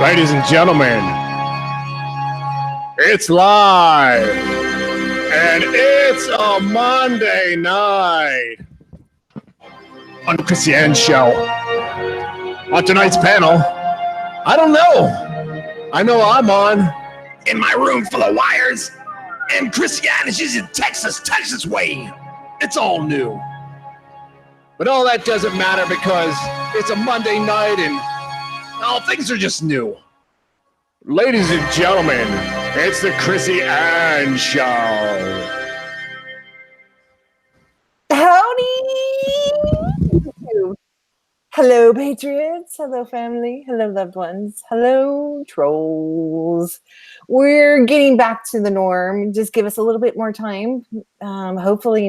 Ladies and gentlemen, it's live, and it's a Monday night on the Christiane Show. On tonight's panel, I don't know. I know I'm on in my room full of wires, and Christiane is in Texas way. It's all new. But all that doesn't matter because it's a Monday night and all things are just new. Ladies and gentlemen, it's the Chrissy Ann Show. Howdy! Hello, Patriots. Hello, family. Hello, loved ones. Hello, trolls. We're getting back to the norm. Just give us a little bit more time. Hopefully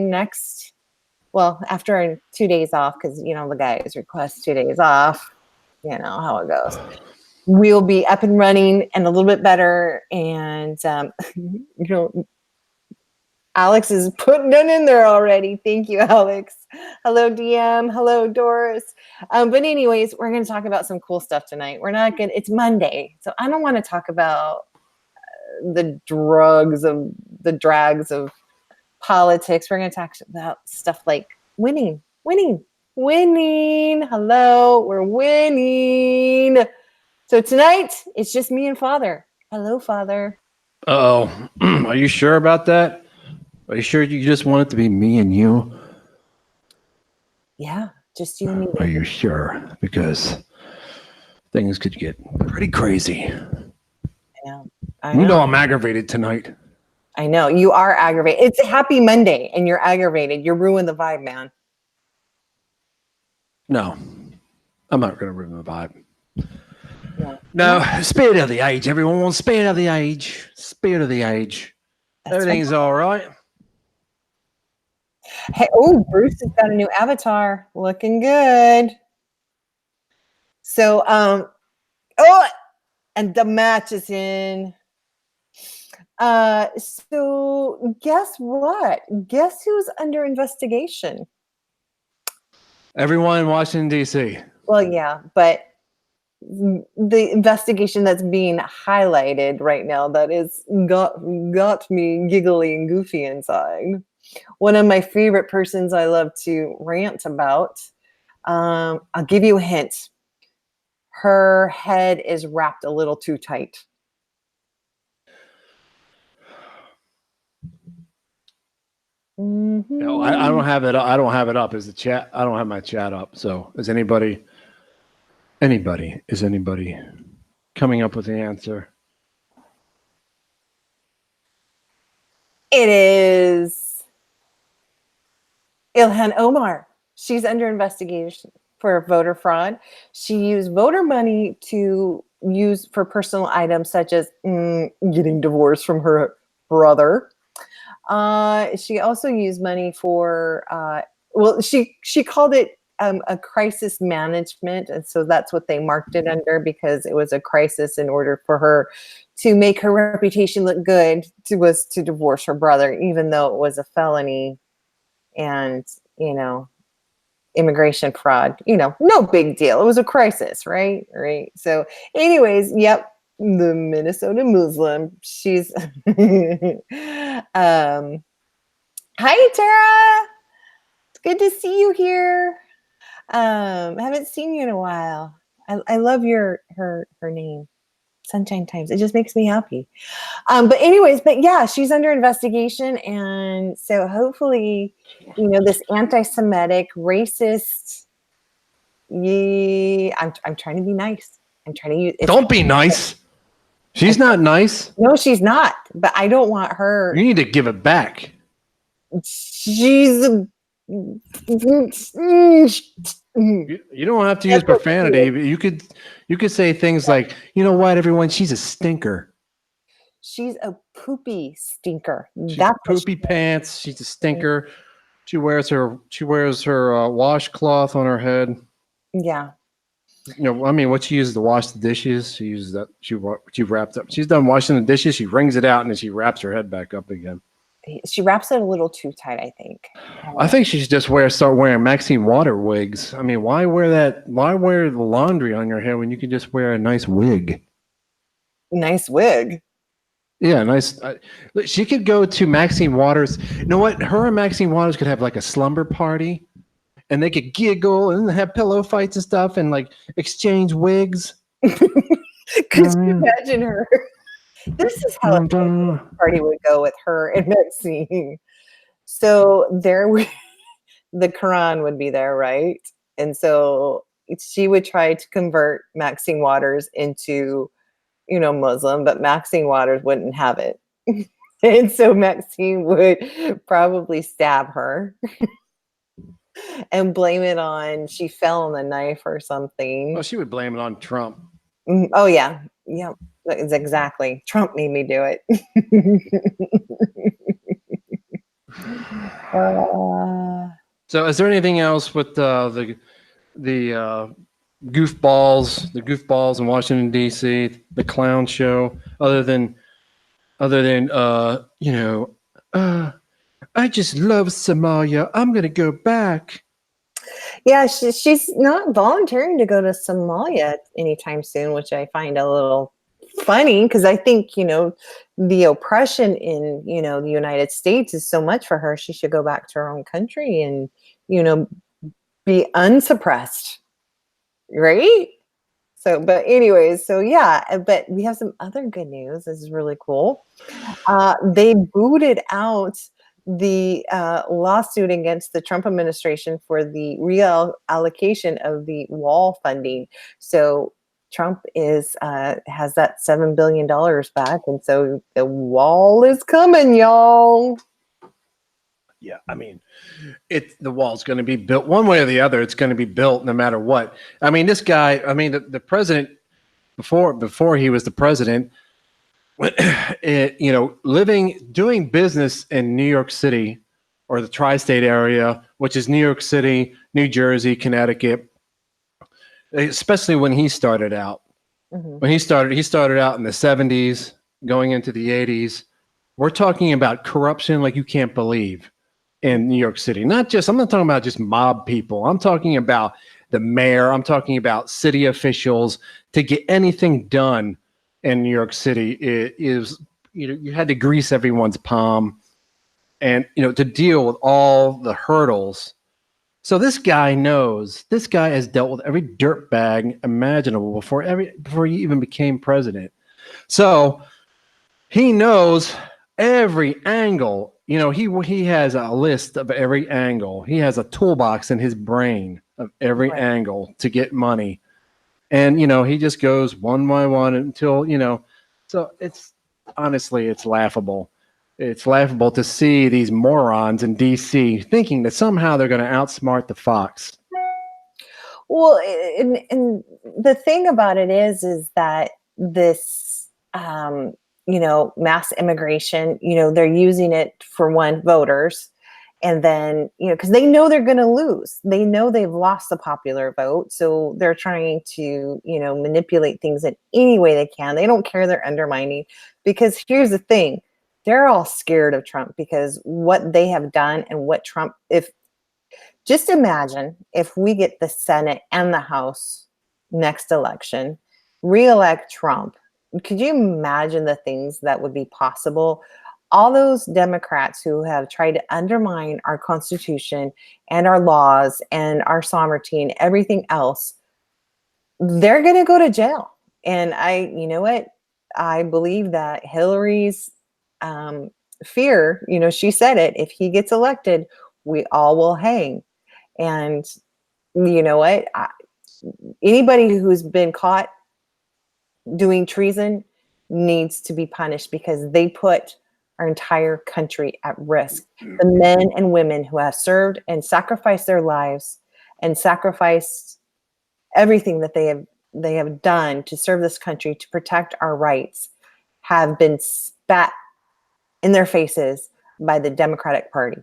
after our 2 days off, because, the guys request 2 days off. You know how it goes. We'll be up and running and a little bit better. And, Alex is putting it in there already. Thank you, Alex. Hello, DM. Hello, Doris. But anyways, we're going to talk about some cool stuff tonight. It's Monday. So I don't want to talk about the drags of politics. We're going to talk about stuff like winning. Hello, we're winning. So tonight, it's just me and Father. Hello, Father. Uh-oh. Are you sure about that? Are you sure you just want it to be me and you? Yeah, just you and me. Are you sure? Because things could get pretty crazy. I know. I'm aggravated tonight. I know. You are aggravated. It's a happy Monday, and you're aggravated. You ruined the vibe, man. No, I'm not going to ruin the vibe. Yeah. No, spirit of the age, everyone. Spirit of the age. Spirit of the age. That's Everything's all right. Hey, Bruce has got a new avatar. Looking good. So, and the match is in. So guess what? Guess who's under investigation? Everyone in Washington, D.C. Well, yeah, but the investigation that's being highlighted right now that is got me giggly and goofy inside. One of my favorite persons I love to rant about. I'll give you a hint. Her head is wrapped a little too tight. Mm-hmm. No, I don't have it. I don't have it up. Is the chat? I don't have my chat up. So is anybody coming up with the answer? It is Ilhan Omar. She's under investigation for voter fraud. She used voter money to use for personal items such as getting divorced from her brother. She also used money for, she called it a crisis management. And so that's what they marked it under, because it was a crisis in order for her to make her reputation look good, was to divorce her brother, even though it was a felony and, immigration fraud, no big deal. It was a crisis, right? Right. So anyways, yep. The Minnesota Muslim. She's hi Tara. It's good to see you here. I haven't seen you in a while. I love her name. Sunshine Times. It just makes me happy. But yeah, she's under investigation, and so hopefully, this anti-Semitic, racist. Yeah, I'm trying to be nice. I'm trying to use. Don't be nice. She's not nice. No, she's not. But I don't want her. You need to give it back. She's. You don't have to use profanity. You could say things like, you know what, everyone, she's a stinker. She's a poopy stinker. That's poopy pants. She's a stinker. She wears her washcloth on her head. Yeah. What she uses to wash the dishes, she uses that. She wraps up. She's done washing the dishes. She wrings it out and then she wraps her head back up again. She wraps it a little too tight, I think. I think she should just start wearing Maxine Water wigs. I mean, why wear that? Why wear the laundry on your hair when you can just wear a nice wig? Nice wig. Yeah, nice. She could go to Maxine Waters. You know what? Her and Maxine Waters could have like a slumber party, and they could giggle and have pillow fights and stuff, and like exchange wigs. Could you imagine her? This is how a party would go with her and Maxine. So the Quran would be there, right? And so she would try to convert Maxine Waters into, Muslim, but Maxine Waters wouldn't have it. And so Maxine would probably stab her and blame it on she fell on the knife or something. Oh, she would blame it on Trump. Oh, yeah. Yeah, exactly. Trump made me do it. So, is there anything else with the goofballs in Washington D.C., the clown show, other than I just love Somalia. I'm gonna go back. Yeah, she's not volunteering to go to Somalia anytime soon, which I find a little funny because I think, the oppression in, the United States is so much for her. She should go back to her own country and, be unsuppressed. Right? So, but anyways, so yeah, but we have some other good news. This is really cool. They booted out the lawsuit against the Trump administration for the reallocation of the wall funding. So Trump has that $7 billion back, and so the wall is coming, y'all. Yeah, I mean, the wall's going to be built one way or the other. It's going to be built no matter what. I mean, this guy. I mean, the president before he was the president, doing business in New York City or the tri-state area, which is New York City, New Jersey, Connecticut, especially when he started out. Mm-hmm. When he started out in the 70s, going into the 80s. We're talking about corruption like you can't believe in New York City. I'm not talking about just mob people. I'm talking about the mayor. I'm talking about city officials. To get anything done in New York City, it is, you had to grease everyone's palm and, to deal with all the hurdles. So this guy has dealt with every dirtbag imaginable before he even became president. So he knows every angle. He has a list of every angle. He has a toolbox in his brain of every angle to get money. And, he just goes one by one until, so it's laughable. It's laughable to see these morons in DC thinking that somehow they're going to outsmart the fox. Well, and the thing about it is that this, mass immigration, they're using it for voters. And then, because they know they're going to lose. They know they've lost the popular vote. So they're trying to, manipulate things in any way they can. They don't care they're undermining. Because here's the thing. They're all scared of Trump because what they have done and what Trump, just imagine if we get the Senate and the House next election, reelect Trump. Could you imagine the things that would be possible? All those Democrats who have tried to undermine our Constitution and our laws and our sovereignty and everything else, they're going to go to jail. And I believe that Hillary's fear, she said it, if he gets elected, we all will hang. And you know what? Anybody who's been caught doing treason needs to be punished because they put our entire country at risk. The men and women who have served and sacrificed their lives and sacrificed everything that they have done to serve this country, to protect our rights, have been spat in their faces by the Democratic Party.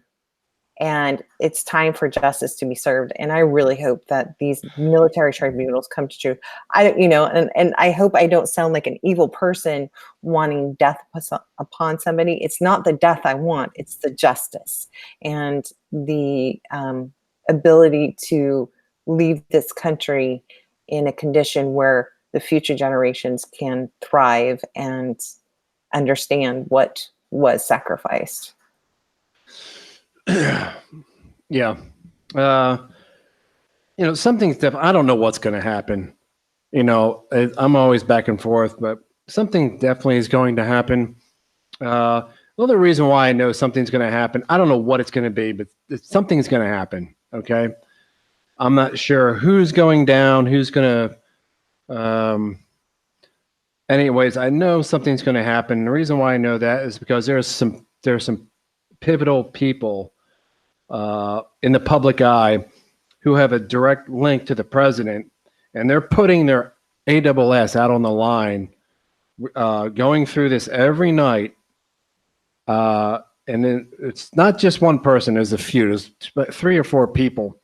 And it's time for justice to be served. And I really hope that these military tribunals come to truth. And I hope I don't sound like an evil person wanting death upon somebody. It's not the death I want. It's the justice and the ability to leave this country in a condition where the future generations can thrive and understand what was sacrificed. Yeah. Something's I don't know what's going to happen. I'm always back and forth, but something definitely is going to happen. Another reason why I know something's going to happen, I don't know what it's going to be, but something's going to happen. Okay. I'm not sure who's going down, who's going to, anyways, I know something's going to happen. The reason why I know that is because there's some pivotal people in the public eye who have a direct link to the president, and they're putting their AWS out on the line, going through this every night. And then it's not just one person, there's a few, there's 3 or 4 people.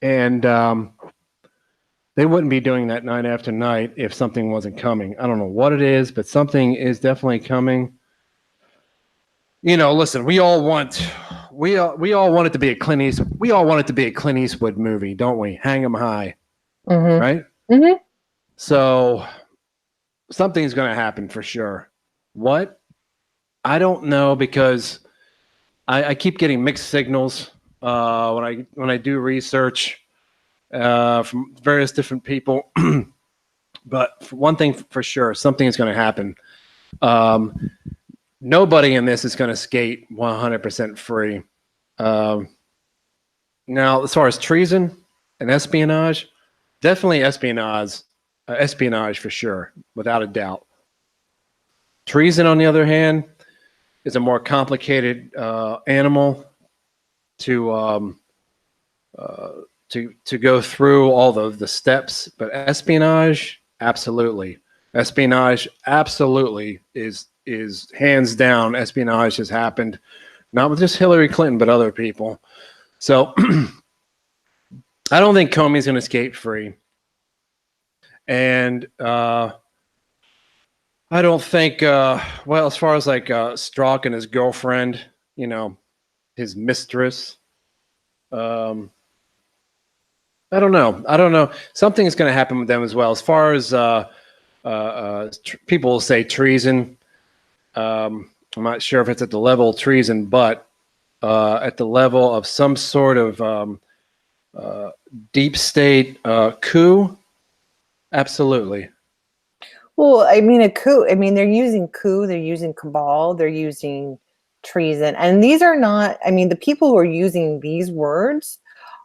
And they wouldn't be doing that night after night if something wasn't coming. I don't know what it is, but something is definitely coming. Listen, we all want it to be a Clint Eastwood. We all want it to be a Clint Eastwood movie, don't we? Hang 'em high, right? Mm-hmm. So something's going to happen for sure. What? I don't know, because I keep getting mixed signals when I do research from various different people. But for one thing for sure, something is going to happen. Nobody in this is going to skate 100% free. Now, as far as treason and espionage, definitely espionage for sure, without a doubt. Treason, on the other hand, is a more complicated animal to go through all the steps. But espionage, absolutely. Espionage, absolutely, is hands down. Espionage has happened, not with just Hillary Clinton, but other people. So I don't think Comey's going to skate free. And I don't think, well, as far as like Strzok and his girlfriend, his mistress, I don't know. Something is going to happen with them as well. As far as people will say treason, I'm not sure if it's at the level of treason, but at the level of some sort of deep state coup, absolutely. Well, I mean, a coup. I mean, they're using coup, they're using cabal, they're using treason. And these are not, I mean, the people who are using these words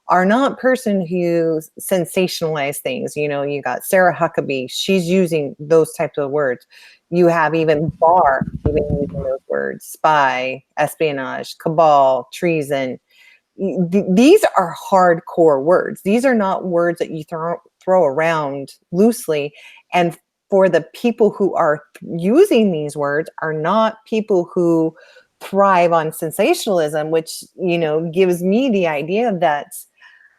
are not person who sensationalize things. You got Sarah Huckabee. She's using those types of words. You have even Barr even using those words: spy, espionage, cabal, treason. These are hardcore words. These are not words that you throw around loosely. And for the people who are using these words are not people who thrive on sensationalism, which, gives me the idea that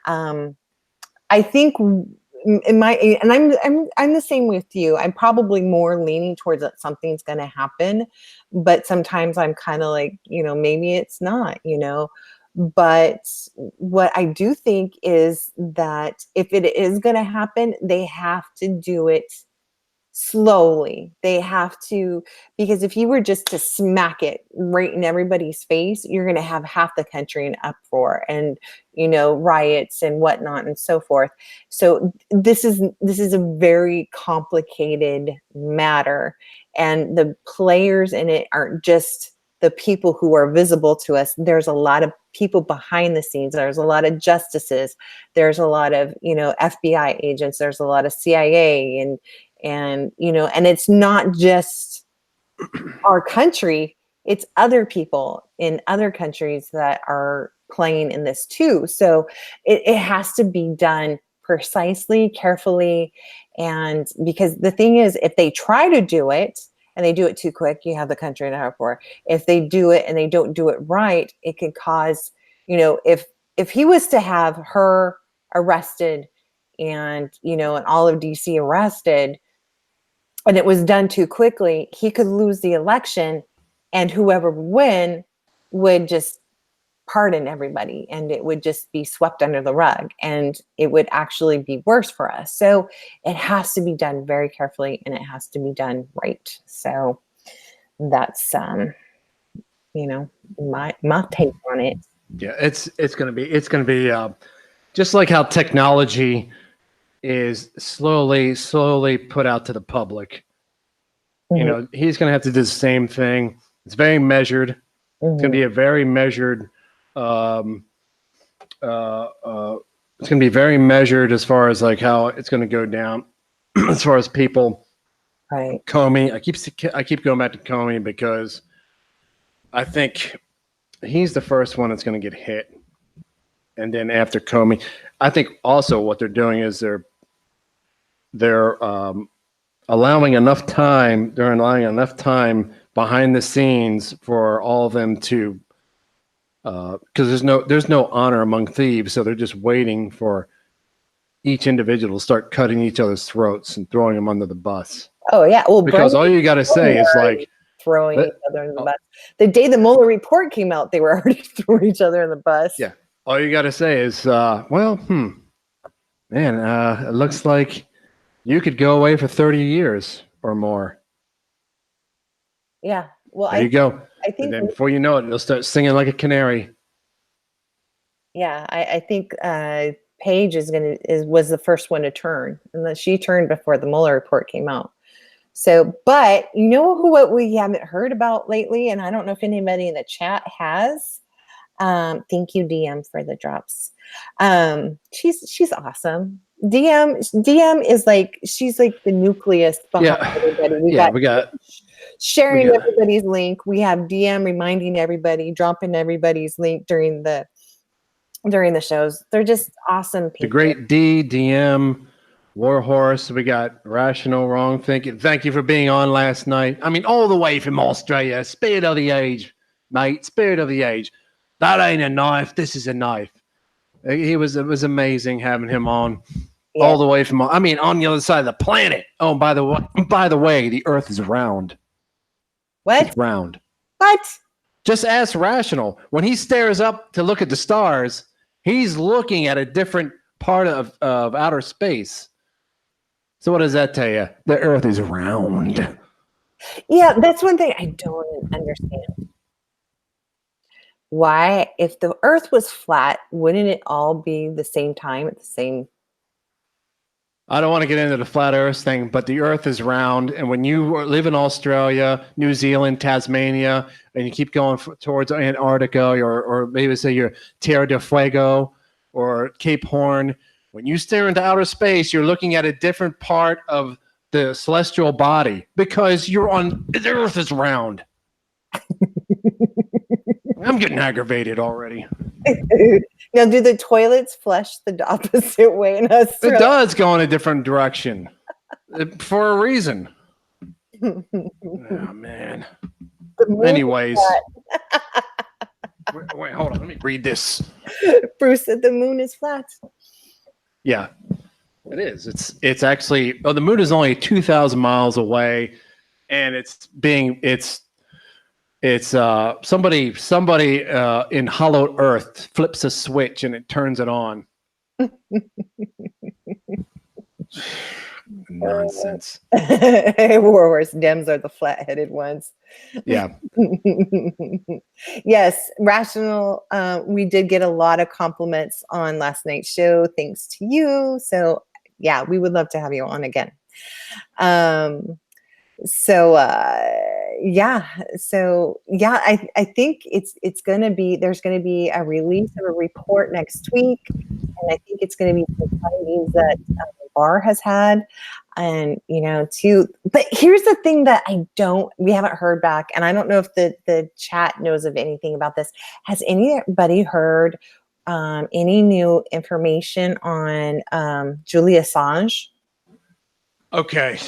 I think in my, and I'm the same with you. I'm probably more leaning towards that something's going to happen, but sometimes I'm kind of like, maybe it's not, But what I do think is that if it is going to happen, they have to do it slowly. They have to, because if you were just to smack it right in everybody's face, you're going to have half the country in uproar and, riots and whatnot and so forth. So this is a very complicated matter, and the players in it aren't just the people who are visible to us. There's a lot of people behind the scenes. There's a lot of justices. There's a lot of, FBI agents. There's a lot of CIA and and it's not just our country, it's other people in other countries that are playing in this too. So it has to be done precisely, carefully. And because the thing is, if they try to do it and they do it too quick, you have the country in a uproar. If they do it and they don't do it right, it could cause, if he was to have her arrested and, and all of DC arrested, and it was done too quickly, he could lose the election, and whoever would win would just pardon everybody and it would just be swept under the rug and it would actually be worse for us. So it has to be done very carefully and it has to be done right. So that's my take on it. Yeah, it's gonna be just like how technology is slowly put out to the public. You know, he's gonna have to do the same thing. It's very measured. It's gonna be a very measured. It's gonna be very measured as far as like how it's gonna go down. As far as people, Right. Comey. I keep going back to Comey because I think he's the first one that's going to get hit. And then after Comey, I think also what they're doing is they're allowing enough time. They're allowing enough time behind the scenes for all of them to, because there's no honor among thieves. So they're just waiting for each individual to start cutting each other's throats and throwing them under the bus. Oh yeah. Well, Because all you got to say is like, throwing each other in the bus. The day the Mueller report came out, they were already throwing each other in the bus. Yeah. All you got to say is, man, it looks like you could go away for 30 years or more. Yeah. Well, There you go. I think And then before you know it, they'll start singing like a canary. yeah, I think Paige was the first one to turn, and then she turned before the Mueller report came out. So, but you know what we haven't heard about lately, and I don't know if anybody in the chat has. Thank you, DM, for the drops. She's awesome. DM is like she's like the nucleus behind everybody. We got sharing everybody's link. We have DM reminding everybody, dropping everybody's link during the shows. They're just awesome people. The great DM, Warhorse. We got Rational Wrong Thinking. Thank you for being on last night. I mean, all the way from Australia. Spirit of the age, mate. Spirit of the age. That ain't a knife. This is a knife. It was amazing having him on. Yeah. All the way from, on the other side of the planet. Oh, by the way, the Earth is round. What? It's round. What? Just ask Rational. When he stares up to look at the stars, he's looking at a different part of outer space. So what does that tell you? The Earth is round. Yeah, that's one thing I don't understand. Why, if the Earth was flat, wouldn't it all be the same time at the same? I don't want to get into the flat Earth thing, but the Earth is round. And when you live in Australia, New Zealand, Tasmania, and you keep going towards Antarctica or maybe say you're Tierra del Fuego or Cape Horn, when you stare into outer space, you're looking at a different part of the celestial body because the Earth is round. I'm getting aggravated already. Now, do the toilets flush the opposite way in Australia? It does go in a different direction for a reason. Oh, man. Anyways. Wait, hold on. Let me read this. Bruce said the moon is flat. Yeah, it is. It's actually, the moon is only 2,000 miles away, and it's somebody in Hollow Earth flips a switch and it turns it on. Nonsense. Warhorse Dems are the flat-headed ones. Yeah. Yes, Rational. We did get a lot of compliments on last night's show. Thanks to you. So yeah, we would love to have you on again. I think it's going to be, there's going to be a release of a report next week. And I think it's going to be the findings that Barr has had. And, but here's the thing that we haven't heard back. And I don't know if the chat knows of anything about this. Has anybody heard any new information on Julian Assange? Okay.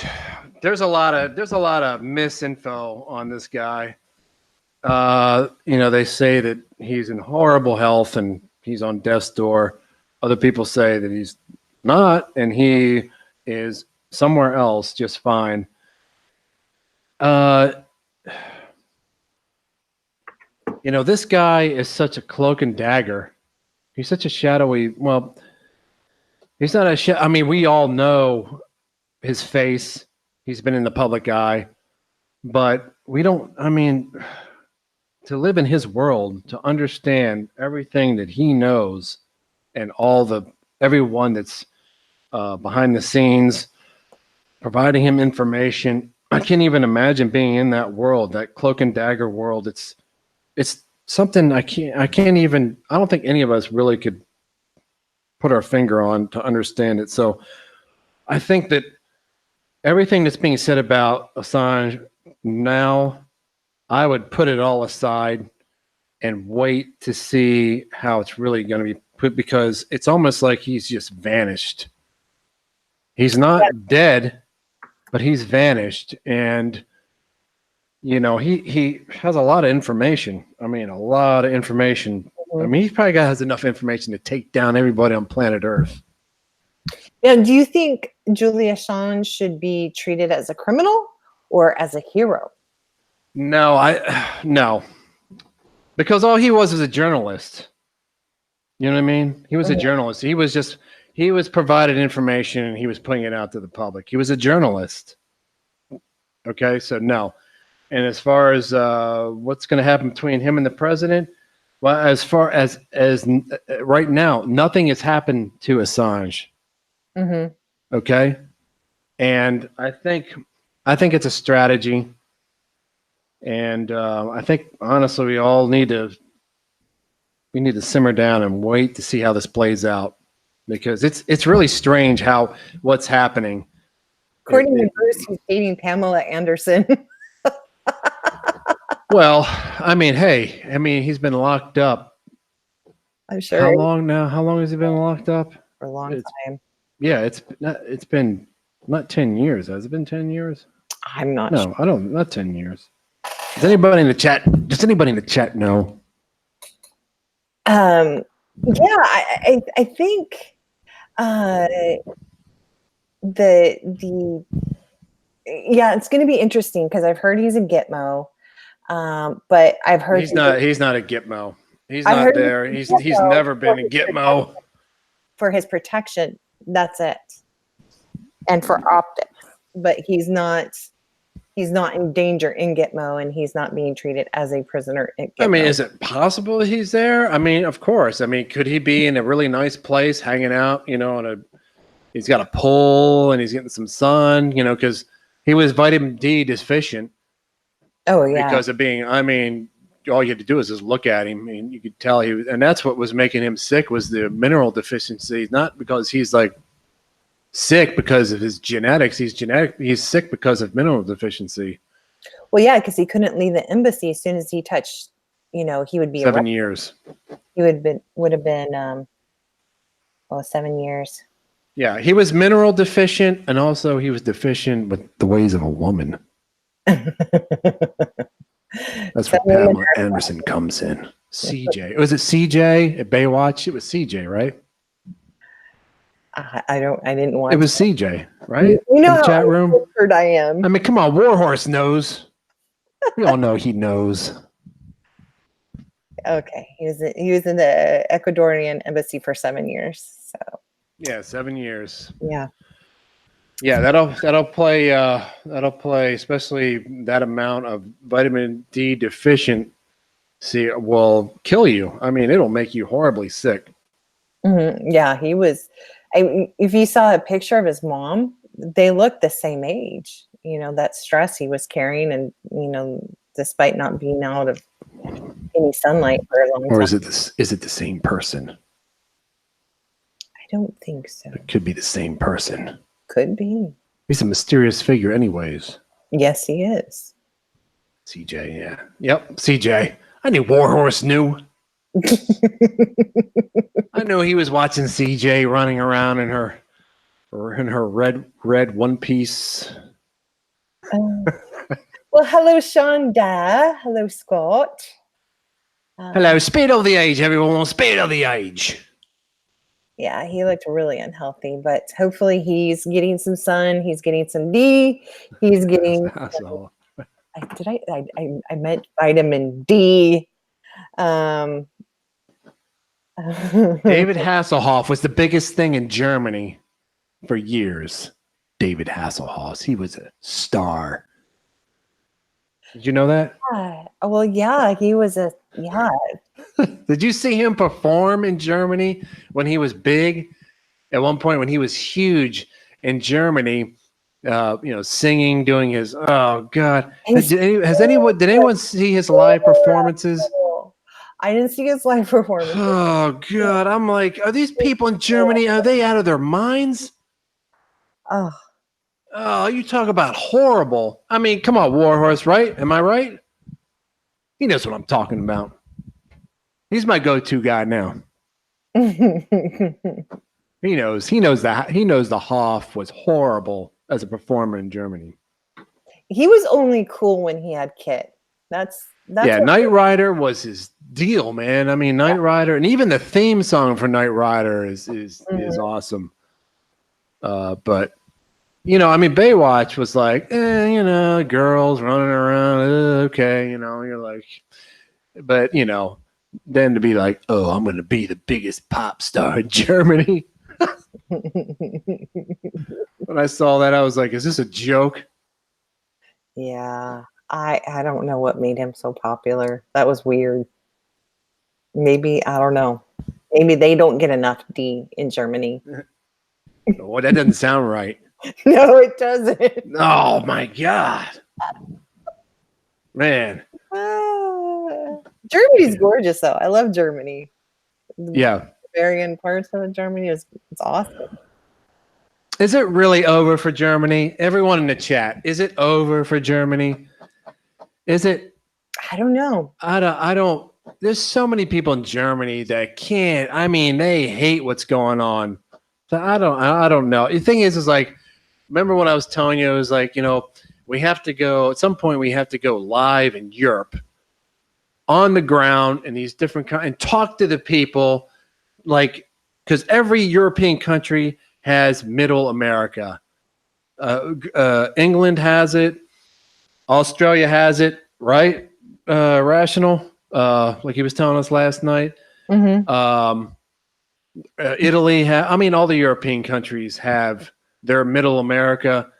There's a lot of misinfo on this guy. They say that he's in horrible health and he's on death's door. Other people say that he's not, and he is somewhere else just fine. You know, this guy is such a cloak and dagger. He's such a shadowy. Well, he's not a. I mean, we all know his face. He's been in the public eye, but we don't. I mean, to live in his world, to understand everything that he knows, and everyone that's behind the scenes, providing him information. I can't even imagine being in that world, that cloak and dagger world. It's something I can't even. I don't think any of us really could put our finger on to understand it. So I think that everything that's being said about Assange now, I would put it all aside and wait to see how it's really going to be put, because it's almost like he's just vanished. He's not dead, but he's vanished. And, you know, he has a lot of information. I mean, a lot of information. I mean, he probably has enough information to take down everybody on planet Earth. Now, do you think Julia Assange should be treated as a criminal or as a hero? No, because all he was a journalist. You know what I mean? He was a journalist. He was provided information and he was putting it out to the public. He was a journalist. Okay, so no. And as far as what's going to happen between him and the president, well, as far as right now, nothing has happened to Assange. Mm-hmm. Okay, and I think it's a strategy, and I think honestly we need to simmer down and wait to see how this plays out, because it's really strange what's happening. According to Bruce, he's dating Pamela Anderson. Well, I mean, hey, he's been locked up. I'm sure. How long now? How long has he been locked up? For a long time. Yeah, it's been not 10 years. Has it been 10 years? I'm not sure. No, I don't. Not 10 years. Does anybody in the chat know? Yeah, I think it's going to be interesting because I've heard he's a Gitmo, but I've heard He's not a Gitmo. He's not there. He's never been a Gitmo. For his protection, that's it, and for optics. But he's not in danger in Gitmo, and he's not being treated as a prisoner at Gitmo. I mean, is it possible that he's there? I mean, of course. I mean, could he be in a really nice place, hanging out? You know, he's got a pole and he's getting some sun. You know, because he was vitamin D deficient. Oh yeah. Because of being, I mean, all you had to do is just look at him, and you could tell he was, and that's what was making him sick, was the mineral deficiency. Not because he's like sick because of his genetics. He's sick because of mineral deficiency. Well, yeah, because he couldn't leave the embassy as soon as he touched. You know, he would be 7 years. He would have been 7 years. Yeah, he was mineral deficient, and also he was deficient with the ways of a woman. That's where Pamela Anderson comes in. CJ. Was it CJ at Baywatch? It was CJ, right? I didn't want. It was CJ, right? You know, in the chat room. I am. I mean, come on, Warhorse knows. We all know he knows. Okay, he was in the Ecuadorian embassy for 7 years. So. Yeah, 7 years. Yeah. Yeah, that'll play, especially that amount of vitamin D deficiency will kill you. I mean, it'll make you horribly sick. Mm-hmm. Yeah, he was. If you saw a picture of his mom, they look the same age. You know, that stress he was carrying, and you know, despite not being out of any sunlight for a long time. Or is it the same person? I don't think so. It could be the same person. Could be. He's a mysterious figure, anyways. Yes, he is. CJ, yeah. Yep, CJ. I knew Warhorse knew. I know he was watching CJ running around in her red one piece. Well, hello, Shonda. Hello, Scott. Hello, speed of the age, everyone. Speed of the age. Yeah, he looked really unhealthy, but hopefully he's getting some sun. He's getting some D. He's getting. I meant vitamin D. Um, David Hasselhoff was the biggest thing in Germany for years. David Hasselhoff, he was a star. Did you know that? Yeah. Well, yeah, he was a yeah. Did you see him perform in Germany when he was big? At one point, when he was huge in Germany, singing, doing his God. Did anyone see his live performances? I didn't see his live performance. Oh God, I'm like, are these people in Germany? Are they out of their minds? Oh, Oh, you talk about horrible. I mean, come on, Warhorse, right? Am I right? He knows what I'm talking about. He's my go-to guy now. He knows that. He knows the Hoff was horrible as a performer in Germany. he was only cool when he had Kit. That's Yeah, what- Knight Rider was his deal, man. I mean, Knight Rider, and even the theme song for Knight Rider is awesome. But I mean, Baywatch was like, girls running around, okay, you're like, but then to be like, oh, I'm going to be the biggest pop star in Germany. When I saw that, I was like, is this a joke? Yeah, I don't know what made him so popular. That was weird. Maybe I don't know. Maybe they don't get enough D in Germany. Well, that doesn't sound right. No, it doesn't. Oh my God, man. Germany's gorgeous, though. I love Germany. Yeah. Bavarian parts of Germany it's awesome. Is it really over for Germany? Everyone in the chat, is it over for Germany? Is it? I don't know. I don't. There's so many people in Germany that can't. I mean, they hate what's going on. So I don't know. The thing is like, remember when I was telling you, it was like, we have to go at some point. We have to go live in Europe, on the ground in these different and talk to the people, like, because every European country has Middle America. England has it. Australia has it, right? Rational, like he was telling us last night. Mm-hmm. Italy, I mean, all the European countries have their Middle America,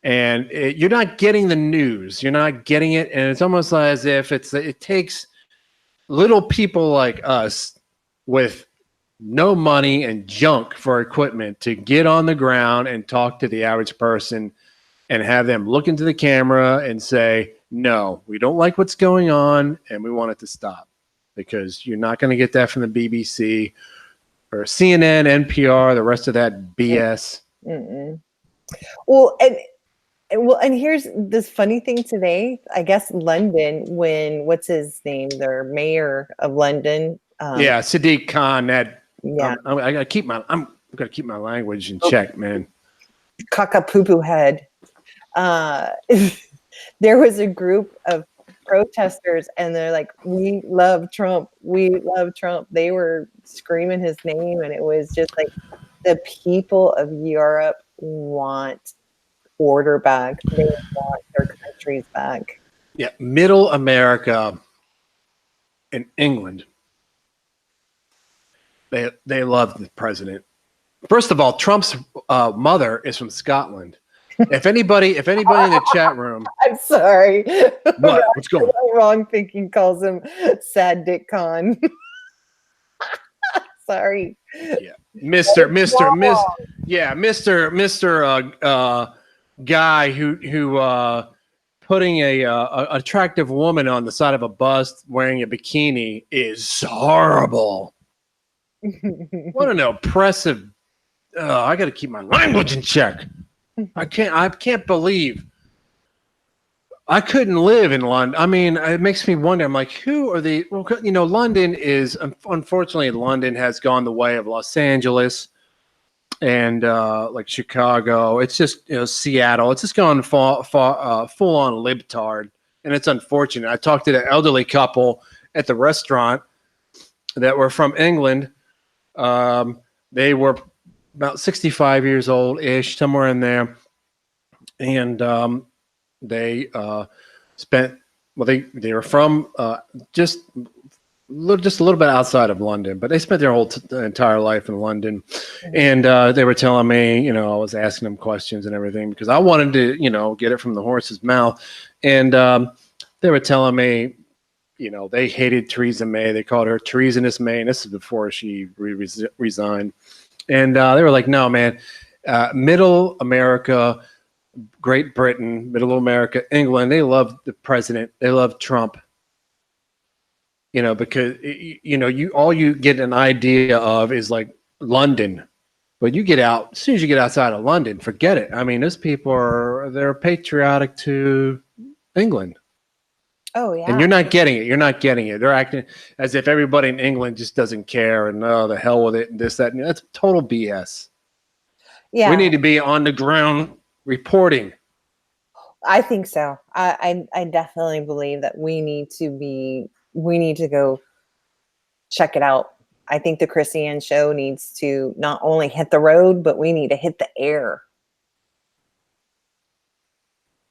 and you're not getting the news. You're not getting it, and it's almost as if it takes little people like us with no money and junk for equipment to get on the ground and talk to the average person and have them look into the camera and say, no, we don't like what's going on and we want it to stop, because you're not going to get that from the BBC or CNN, NPR, the rest of that BS. Mm-mm. Well, and here's this funny thing today. I guess London, when what's his name, their mayor of London. Sadiq Khan. Yeah, I gotta keep my language in check, man. Caca poo poo head. There was a group of protesters, and they're like, "We love Trump. We love Trump." They were screaming his name, and it was just like the people of Europe want order back. They want their countries back. Yeah, Middle America and England. They love the president. First of all, Trump's mother is from Scotland. If anybody in the chat room, I'm sorry. what's going on? Wrong thinking calls him Sad Dick Khan. Sorry. Yeah, Mr. Guy who putting a attractive woman on the side of a bus wearing a bikini is horrible. What an oppressive. I got to keep my language in check. I can't believe I couldn't live in London. I mean, it makes me wonder. I'm like, who are the? Well, London is, unfortunately, London has gone the way of Los Angeles and like Chicago. It's just Seattle. It's just gone full on libtard, and it's unfortunate. I talked to the elderly couple at the restaurant that were from England. They were about 65 years old ish, somewhere in there, and they spent. Well, they were from just just a little bit outside of London, but they spent their whole entire life in London. And they were telling me, I was asking them questions and everything because I wanted to, get it from the horse's mouth. And they were telling me, they hated Theresa May. They called her treasonous May. And this is before she resigned. And they were like, no, man, middle America, Great Britain, middle America, England, they love the president. They love Trump. Because all you get an idea of is like London, but as soon as you get outside of London, forget it. I mean, those people they're patriotic to England. Oh yeah. And you're not getting it. They're acting as if everybody in England just doesn't care and the hell with it and this, that, and that's total BS. Yeah. We need to be on the ground reporting. I think so. I definitely believe that we need to go check it out. I think the Chrissy Ann show needs to not only hit the road, but we need to hit the air.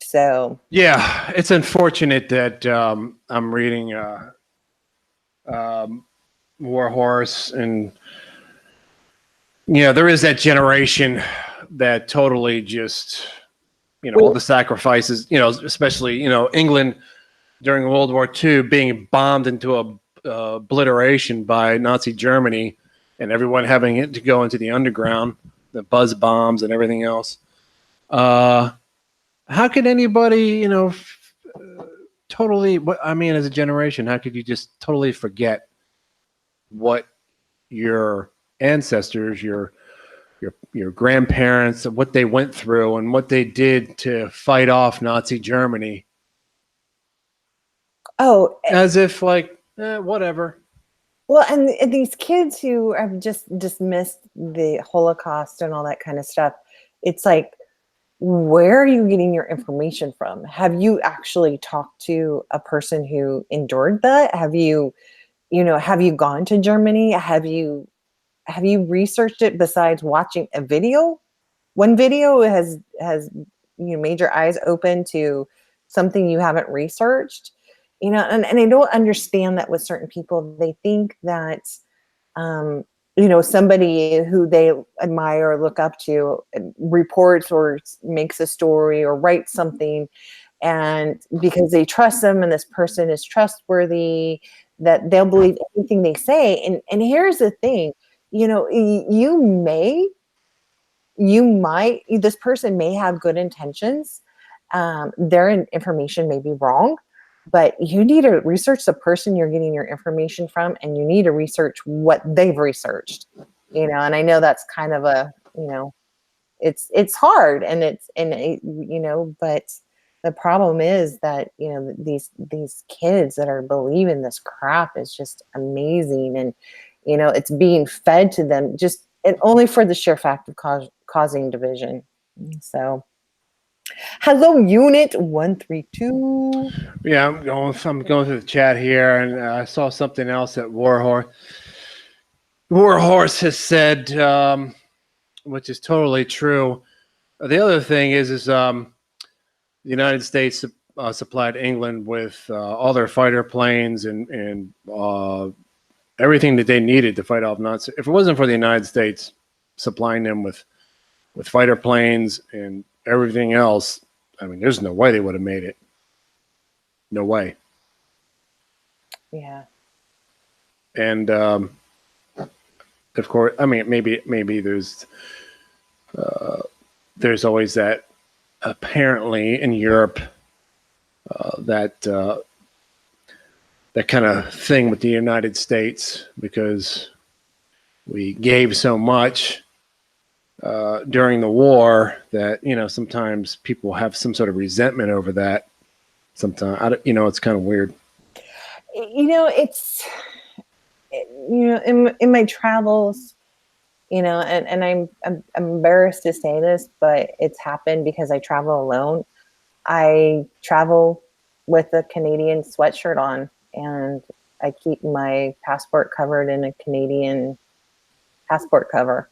So yeah, it's unfortunate that I'm reading War Horse, and there is that generation that totally just all the sacrifices, especially England during World War II being bombed into obliteration by Nazi Germany, and everyone having to go into the underground, the buzz bombs and everything else. How could anybody, totally? As a generation, how could you just totally forget what your ancestors, your grandparents, what they went through and what they did to fight off Nazi Germany? Oh, as if whatever. Well, and these kids who have just dismissed the Holocaust and all that kind of stuff, it's like, where are you getting your information from? Have you actually talked to a person who endured that? Have you gone to Germany? Have you researched it besides watching a video? One video has made your eyes open to something you haven't researched. And I don't understand that with certain people. They think that, somebody who they admire or look up to reports or makes a story or writes something, and because they trust them and this person is trustworthy, that they'll believe anything they say. And here's the thing, this person may have good intentions. Their information may be wrong. But you need to research the person you're getting your information from, and you need to research what they've researched, and I know that's kind of it's hard, but the problem is that, these kids that are believing this crap is just amazing. And, it's being fed to them and only for the sheer fact of causing division. So, hello, Unit 132. Yeah, I'm going through the chat here, and I saw something else that War Horse has said, which is totally true. The other thing is the United States supplied England with all their fighter planes and everything that they needed to fight off Nazis. If it wasn't for the United States supplying them with fighter planes and everything else, there's no way they would have made it. No way. Yeah. And of course, maybe there's always that, apparently in Europe, that kind of thing with the United States, because we gave so much during the war that, sometimes people have some sort of resentment over that. Sometimes, it's kind of weird. It's, in my travels, and I'm embarrassed to say this, but it's happened because I travel alone. I travel with a Canadian sweatshirt on, and I keep my passport covered in a Canadian passport cover.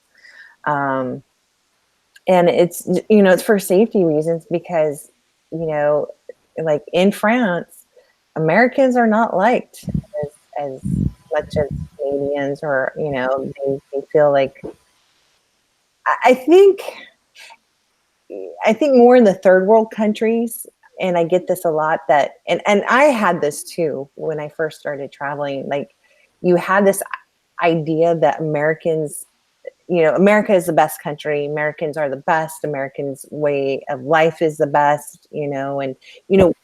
And it's, it's for safety reasons, because, like in France, Americans are not liked as such as Canadians, or they feel like. I think more in the third world countries, and I get this a lot, that and I had this too when I first started traveling. Like, you had this idea that Americans, America is the best country. Americans are the best. Americans' way of life is the best, and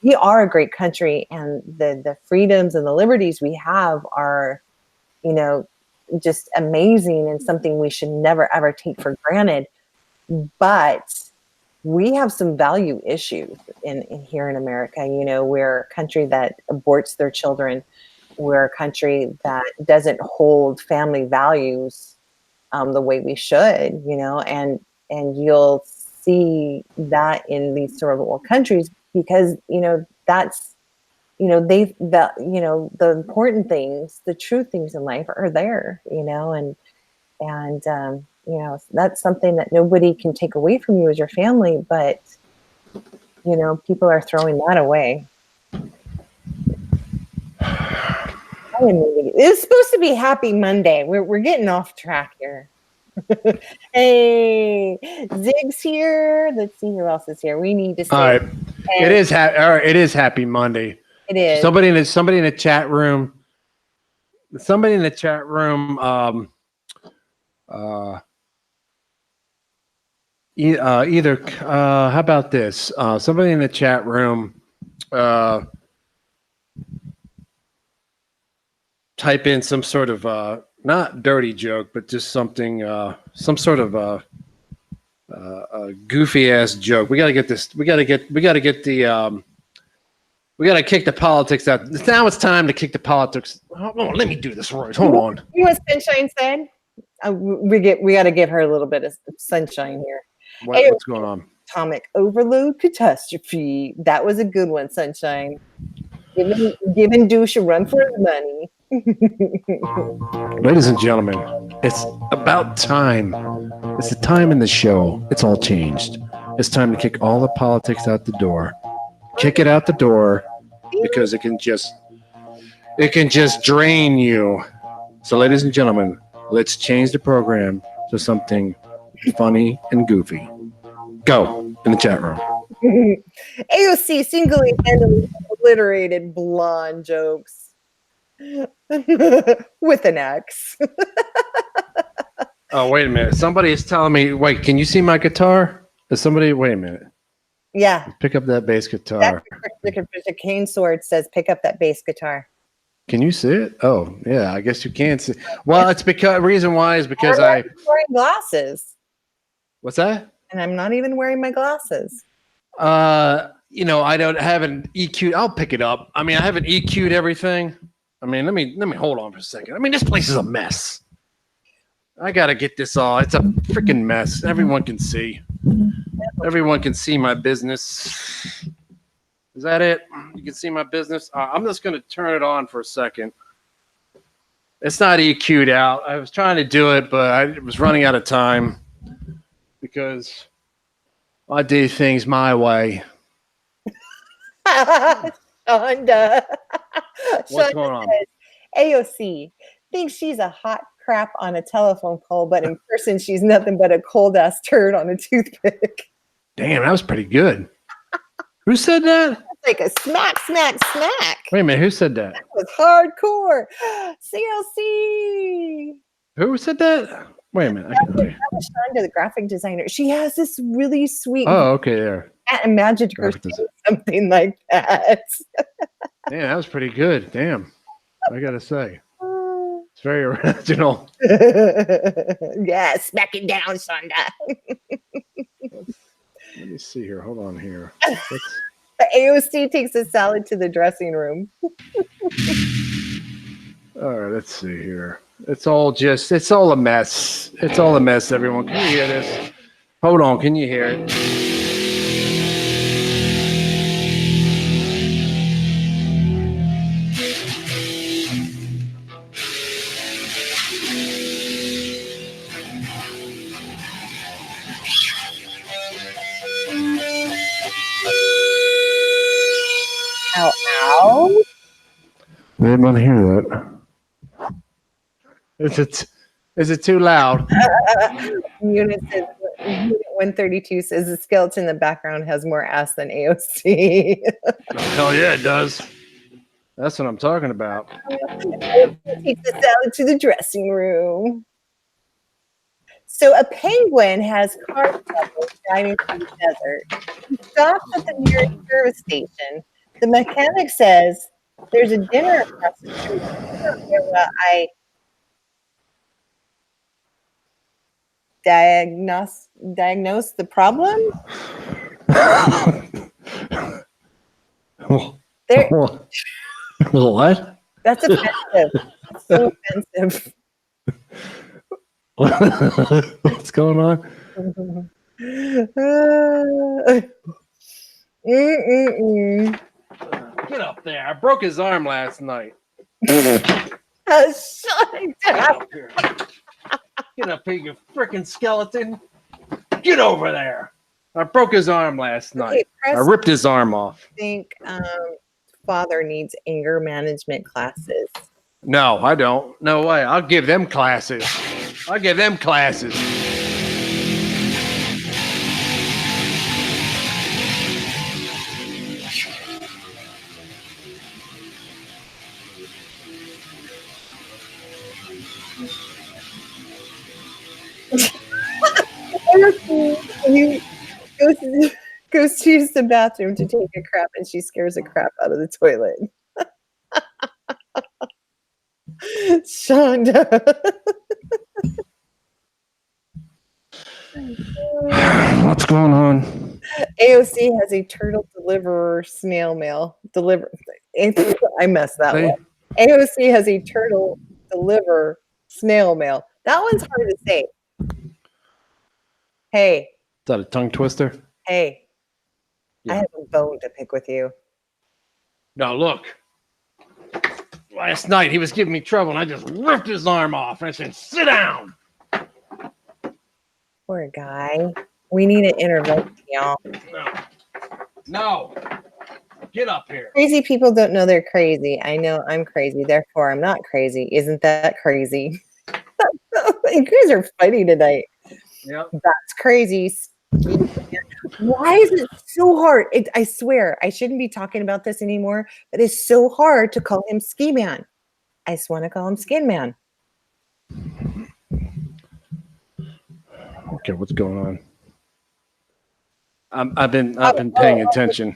we are a great country, and the freedoms and the liberties we have are, just amazing, and something we should never ever take for granted. But we have some value issues in here in America. We're a country that aborts their children. We're a country that doesn't hold family values the way we should, and you'll see that in these third world countries, because that's the important things, the true things in life are there, and that's something that nobody can take away from you as your family, but people are throwing that away. It's supposed to be Happy Monday. We're getting off track here. Hey, Zig's here. Let's see who else is here. We need to say. All right. It is it is Happy Monday. It is. Somebody in the chat room. Somebody in the chat room. Either. How about this? Somebody in the chat room. Type in some sort of not dirty joke, but just something, some sort of a goofy ass joke. We gotta get this. We gotta get the. We gotta kick the politics out. Now it's time to kick the politics. Hold on, let me do this, Royce. Hold on. You know what Sunshine said? We gotta give her a little bit of sunshine here. What's going on? Atomic overload catastrophe. That was a good one, Sunshine. Giving douche a run for his money. Ladies and gentlemen, it's about time. It's the time in the show. It's all changed. It's time to kick all the politics out the door. Kick it out the door, because it can just drain you. So, ladies and gentlemen, let's change the program to something funny and goofy. Go in the chat room. AOC single-handedly obliterated blonde jokes with an X. Oh, wait a minute. Somebody is telling me, wait, can you see my guitar? Is somebody, wait a minute. Yeah. Pick up that bass guitar. Mr. Kane Sword says, pick up that bass guitar. Can you see it? Oh, yeah, I guess you can see. Well, it's because, reason why is because I'm not wearing glasses. What's that? And I'm not even wearing my glasses. I haven't EQ'd. I'll pick it up. I mean, I haven't EQ'd everything. I mean, let me hold on for a second. I mean, this place is a mess. I gotta get this all. It's a freaking mess. Everyone can see. Everyone can see my business. Is that it? You can see my business. I'm just gonna turn it on for a second. It's not EQ'd out. I was trying to do it, but I was running out of time because I do things my way. Shonda. What's going on? Says, AOC thinks she's a hot crap on a telephone call, but in person she's nothing but a cold ass turd on a toothpick. Damn, that was pretty good. Who said that? That's like a smack, smack, smack. Wait a minute, who said that? That was hardcore. CLC. Who said that? Wait a minute. I can That was Shonda, the graphic designer. She has this really sweet. Oh, okay, there. I imagined her saying something like that. Damn, that was pretty good. Damn, I gotta say, it's very original. Yeah, smack it down, Shonda. Let me see here. Hold on here. AOC takes a salad to the dressing room. All right, let's see here. It's all a mess. It's all a mess, everyone. Can you hear this? Hold on, can you hear it? Ow, ow. I didn't want to hear that. Is it too loud? Unit 132 says the skeleton in the background has more ass than AOC. Hell yeah, it does. That's what I'm talking about. Take the salad to the dressing room. So a penguin has car trouble driving through the desert. He stops at the nearest service station. The mechanic says, "There's a dinner across the street. While I diagnose the problem." There, What? that's offensive. That's so offensive. What's going on? Get up there. I broke his arm last night. Shut it down. Get up here, you freaking skeleton. Get over there. I broke his arm last night. I ripped his arm off. I think father needs anger management classes. No, I don't. No way. I'll give them classes. I'll give them classes. He goes to use the bathroom to take a crap, and she scares the crap out of the toilet. Shonda. What's going on? AOC has a turtle deliverer snail mail. I messed that Say- one. AOC has a turtle deliver snail mail. That one's hard to say. Hey, Is that a tongue twister? hey. Yeah. I have a bone to pick with you. No, look. Last night he was giving me trouble and I just ripped his arm off and I said, sit down. Poor guy. We need an intervention, y'all. No. Get up here. Crazy people don't know they're crazy. I know I'm crazy, therefore I'm not crazy. Isn't that crazy? You guys are fighting tonight. Yep. That's crazy. Why is it so hard? I swear, I shouldn't be talking about this anymore, but it's so hard to call him Ski Man. I just want to call him Skin Man. Okay, what's going on? I've been paying attention.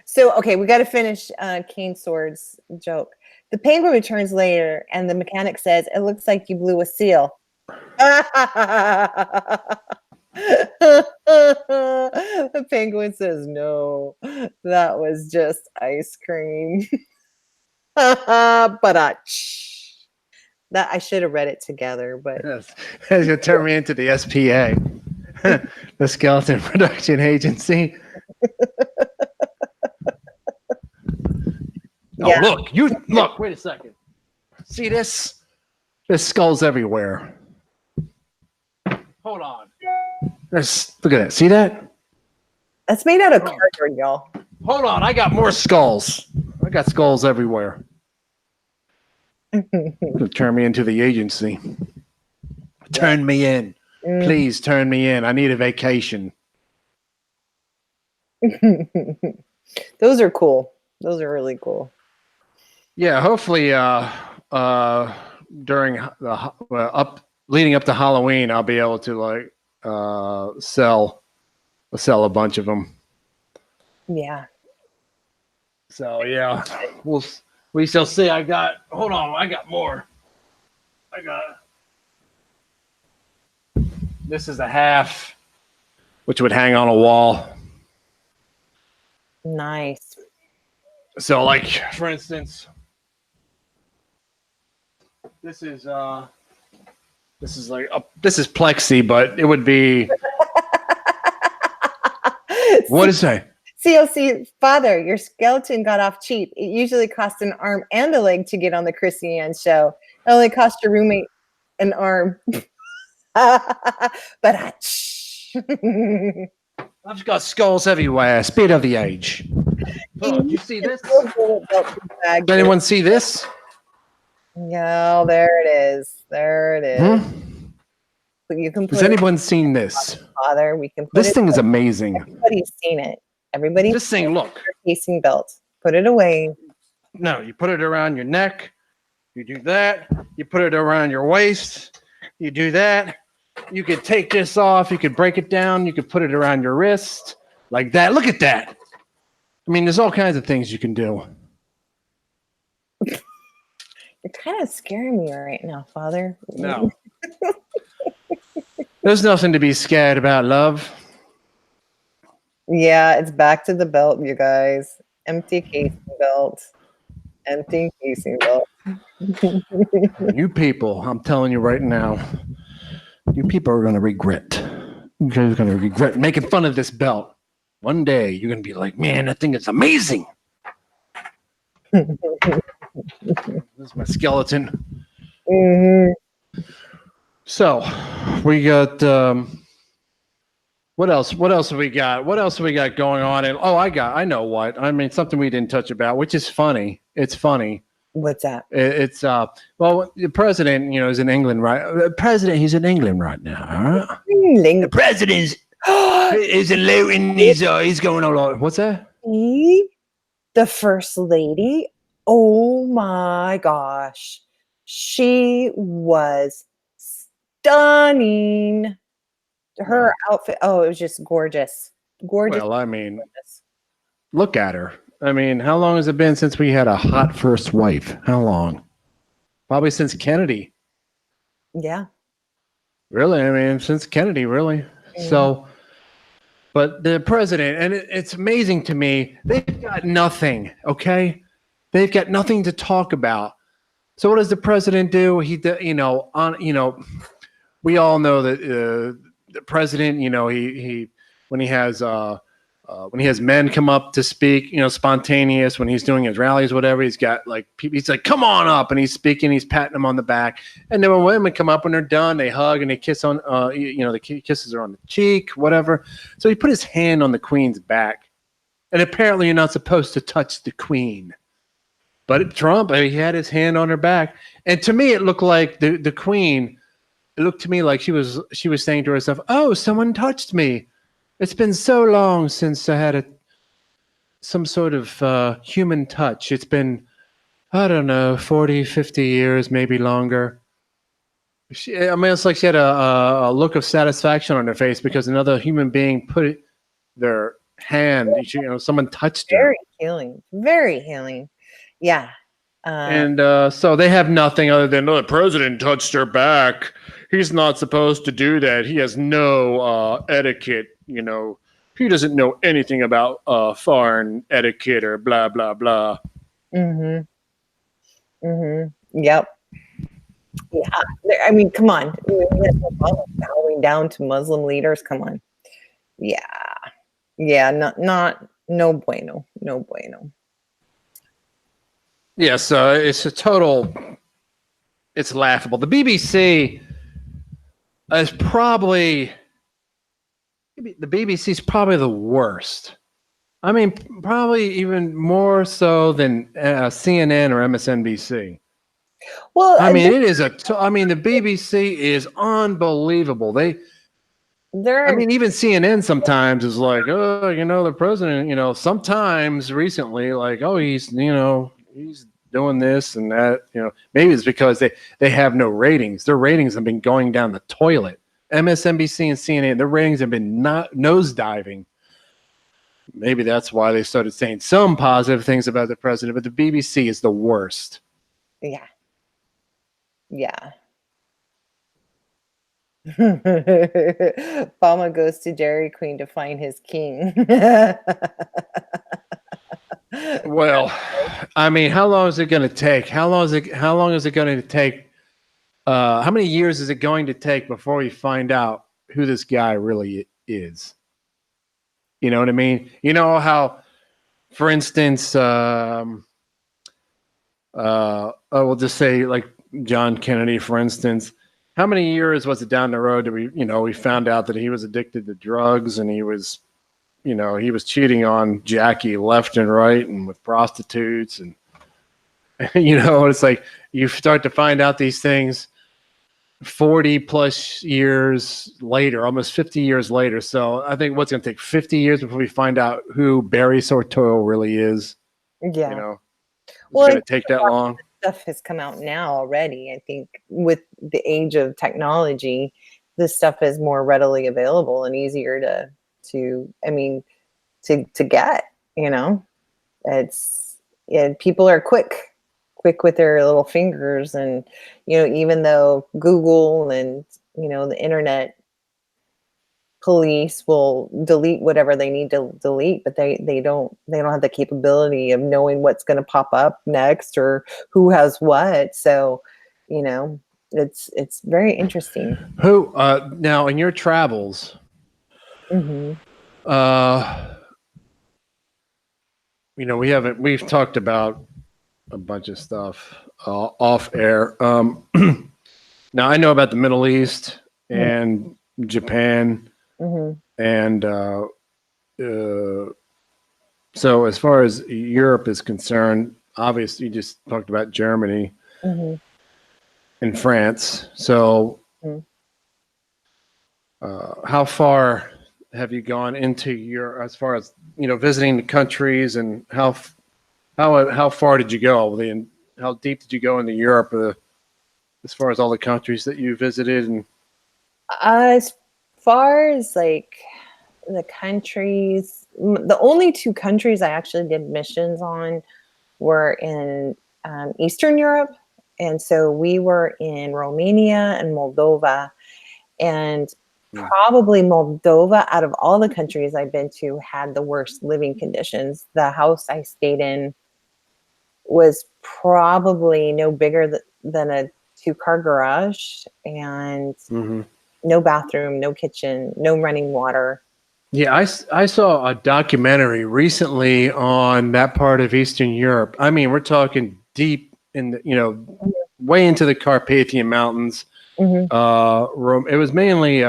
So, okay, we got to finish Kane Sword's joke. The penguin returns later, and the mechanic says, "It looks like you blew a seal." The penguin says, "No, that was just ice cream." But that I should have read it together, but Yes. It's gonna turn me into the SPA, the Skeleton Production Agency. Yeah. Oh, look, wait a second. See this? There's skulls everywhere. Hold on. Look at that. See that? that's made out of cardboard, y'all. Hold on. I got more skulls. I got skulls everywhere. Gonna turn me into the agency. Turn me in. Please turn me in. I need a vacation. Those are cool. Those are really cool. Yeah, hopefully during the leading up to Halloween, I'll be able to sell a bunch of them. Yeah. So yeah, we shall see. I got more. This is a half, which would hang on a wall. Nice. So like, for instance, this is plexi, but it would be what is that? CLC father, your skeleton got off cheap. It usually costs an arm and a leg to get on the Chrissy Ann show. It only cost your roommate an arm. But I've got skulls everywhere. Speed of the age. Oh, you see this? Does anyone see this? Yeah, there it is. There it is. Hmm? But you can put Has it anyone seen this? father. We can put This it. thing is amazing. Everybody's seen it. Everybody's This thing, look. casing belt. Put it away. No, you put it around your neck. You do that. You put it around your waist. You do that. You could take this off. You could break it down. You could put it around your wrist like that. Look at that. I mean, there's all kinds of things you can do. You're kind of scaring me right now, Father. No. There's nothing to be scared about, love. Yeah, it's back to the belt, you guys. Empty casing belt. Empty casing belt. You people, I'm telling you right now, you people are going to regret. You guys are going to regret making fun of this belt. One day, you're going to be like, man, that thing is amazing. This is my skeleton. Mm-hmm. So, we got what else? What else have we got? What else have we got going on? And I know what. I mean, something we didn't touch about, which is funny. It's funny. What's that? It's well, the president, is in England, right? The president, he's in England right now. Huh? The president is in Luton. He's going all over. What's that? The first lady. Oh my gosh. She was stunning. Her outfit. Oh, it was just gorgeous. Gorgeous. Well, I mean, look at her. I mean, how long has it been since we had a hot first wife? How long? Probably since Kennedy. Yeah. Really? I mean, since Kennedy, really. Yeah. So, but the president, and it's amazing to me, they've got nothing, okay? They've got nothing to talk about. So what does the president do? We all know that the president, he when he has men come up to speak, spontaneous, when he's doing his rallies, whatever, he's got he's like, come on up, and he's speaking, he's patting them on the back. And then when women come up, when they're done, they hug and they kiss on, the kisses are on the cheek, whatever. So he put his hand on the queen's back. And apparently you're not supposed to touch the queen. But Trump, he had his hand on her back. And to me, it looked like the queen, it looked to me like she was saying to herself, oh, someone touched me. It's been so long since I had some sort of human touch. It's been, I don't know, 40, 50 years, maybe longer. It's like she had a look of satisfaction on her face because another human being put their hand, someone touched her. Very healing. Very healing. Yeah. And so they have nothing other than, the president touched her back. He's not supposed to do that. He has no etiquette. He doesn't know anything about foreign etiquette or blah, blah, blah. Mm-hmm. Mm-hmm. Yep. Yeah. I mean, come on. Bowing down to Muslim leaders. Come on. Yeah. Yeah. No bueno. No bueno. Yes, it's laughable. The BBC is probably the worst. I mean, probably even more so than CNN or MSNBC. Well, I mean, the BBC is unbelievable. Even CNN sometimes is like, oh, the president, sometimes recently, like, oh, he's doing this and that, maybe it's because they have no ratings. Their ratings have been going down the toilet. MSNBC and CNN, their ratings have been nosediving. Maybe that's why they started saying some positive things about the president, but the BBC is the worst. Yeah. Yeah. Obama goes to Dairy Queen to find his king. Well, I mean, how long is it going to take? How long is it going to take? How many years is it going to take before we find out who this guy really is? You know what I mean? You know how, for instance, we'll just say like John Kennedy, for instance. How many years was it down the road that we found out that he was addicted to drugs and he was cheating on Jackie left and right and with prostitutes and It's like you start to find out these things 40 plus years later, almost 50 years later. So I think what's going to take 50 years before we find out who Barry Sortoil really is. Yeah. It's Well, going to take that long. stuff has come out now already. I think with the age of technology, this stuff is more readily available and easier to get, people are quick with their little fingers. And, even though Google and, the internet police will delete whatever they need to delete, but they don't have the capability of knowing what's going to pop up next or who has what. So, it's very interesting. Who now in your travels? Mm-hmm. We've talked about a bunch of stuff off air. Now I know about the Middle East and Japan, and so as far as Europe is concerned, obviously you just talked about Germany and France. So, how far have you gone into as far as visiting the countries, and how far did you go? How deep did you go into Europe, as far as all the countries that you visited? And as far as like the countries, the only two countries I actually did missions on were in Eastern Europe, and so we were in Romania and Moldova, and probably Moldova, out of all the countries I've been to, had the worst living conditions. The house I stayed in was probably no bigger than a 2-car garage, and no bathroom, no kitchen, no running water. Yeah, I saw a documentary recently on that part of Eastern Europe. I mean, we're talking deep in the, way into the Carpathian Mountains. It was mainly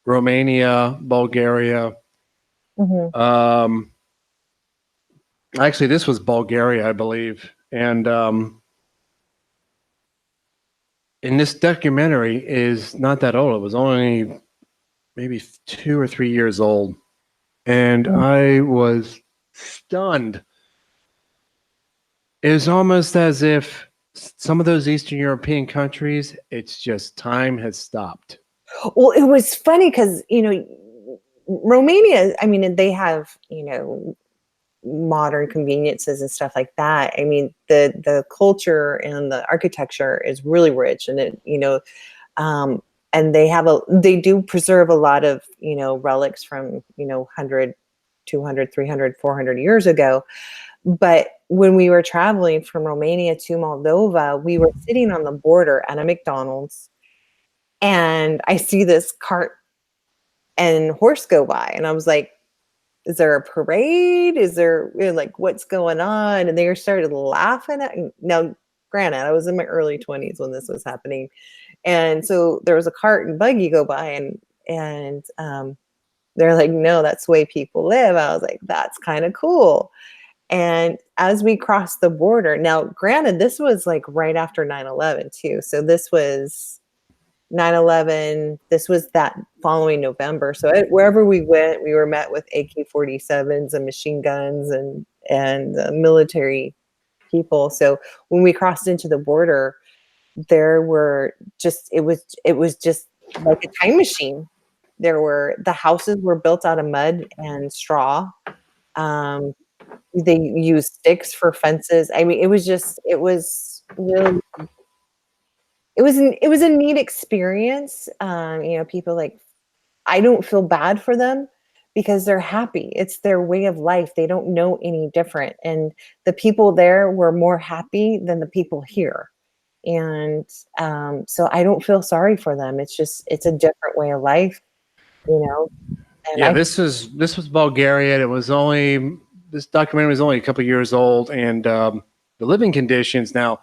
Romania, Bulgaria. Actually, this was Bulgaria, I believe. And and this documentary is not that old. It was only maybe 2 or 3 years old. And I was stunned. It was almost as if some of those Eastern European countries, it's just time has stopped. Well, it was funny because, Romania, I mean, they have, modern conveniences and stuff like that. I mean, the culture and the architecture is really rich, and and they do preserve a lot of, relics from, 100, 200, 300, 400 years ago. But when we were traveling from Romania to Moldova, we were sitting on the border at a McDonald's, and I see this cart and horse go by, and I was like, is there a parade? Is there, like, what's going on? And they started laughing at me. Now, granted, I was in my early 20s when this was happening. And so there was a cart and buggy go by, and they're like, no, that's the way people live. I was like, that's kind of cool. And as we crossed the border, now, granted, this was like right after 9/11 too. So this was 9/11. This was that following November. So wherever we went, we were met with AK-47s and machine guns and military people. So when we crossed into the border, there were just it was just like a time machine. The houses were built out of mud and straw. They used sticks for fences. I mean, it was really, it was a neat experience. People, like, I don't feel bad for them because they're happy. It's their way of life. They don't know any different. And the people there were more happy than the people here. And so I don't feel sorry for them. It's a different way of life, And yeah, this was Bulgaria. This documentary was only a couple years old, and the living conditions now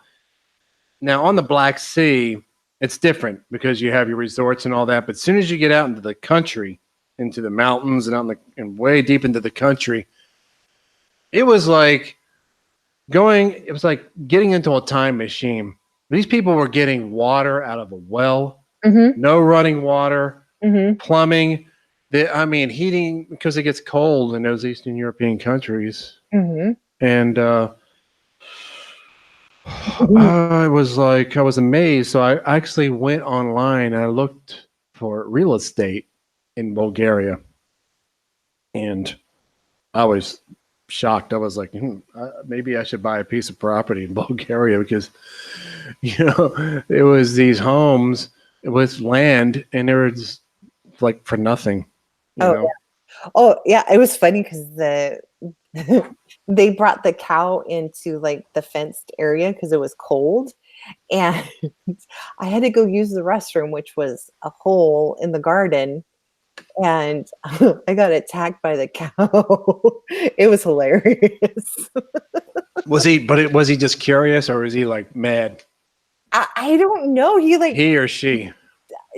on the Black Sea, it's different because you have your resorts and all that. But as soon as you get out into the country, into the mountains and way deep into the country, it was like it was like getting into a time machine. These people were getting water out of a well, Mm-hmm. no running water, Mm-hmm. plumbing. I mean, heating because it gets cold in those Eastern European countries. Mm-hmm. And I was amazed. So I actually went online and I looked for real estate in Bulgaria. And I was shocked. I was like, maybe I should buy a piece of property in Bulgaria because, it was these homes with land and they were just like for nothing. You Oh, know? Oh yeah, it was funny because they brought the cow into like the fenced area because it was cold, and I had to go use the restroom, which was a hole in the garden, and I got attacked by the cow. It was hilarious. Was he just curious or was he like mad? I don't know. He or she?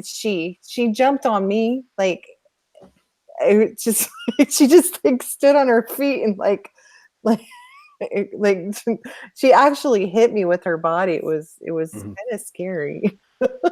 She jumped on me like it just she just like stood on her feet and like like she actually hit me with her body. It was Mhm. kind of scary.